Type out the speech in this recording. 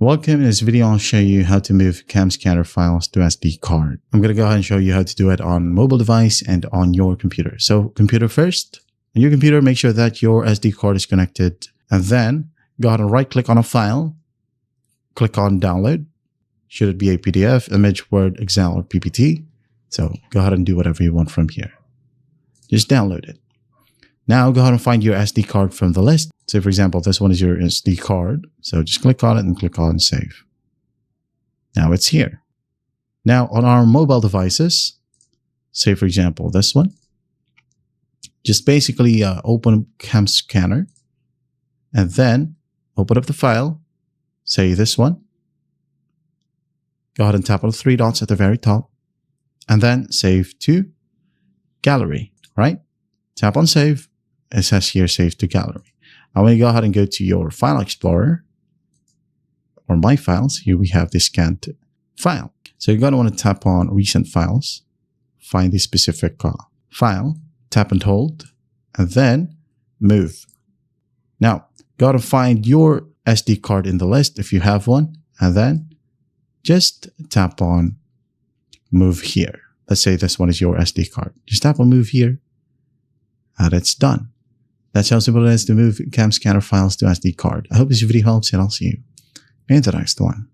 Welcome. In this video, I'll show you how to move CamScanner files to SD card. I'm going to go ahead and show you how to do it on mobile device and on your computer. So computer first. On your computer, make sure that your SD card is connected, and then go ahead and right click on a file. Click on download. Should it be a PDF, image, Word, Excel, or PPT? So go ahead and do whatever you want from here. Just download it. Now go ahead and find your SD card from the list. So for example, this one is your SD card. So just click on it and click on save. Now it's here. Now on our mobile devices, say for example, this one, just basically open CamScanner and then open up the file, say this one. Go ahead and tap on the three dots at the very top and then save to gallery, right? Tap on save. It says here save to gallery. Now when you go ahead and go to your file explorer or my files, here we have this scanned file. So you're going to want to tap on recent files, find the specific file, tap and hold, and then move. Now go ahead and find your SD card in the list if you have one, and then just tap on move here. Let's say this one is your SD card. Just tap on move here, and it's done. That's how simple it is to move CamScanner files to SD card. I hope this video helps, and I'll see you in the next one.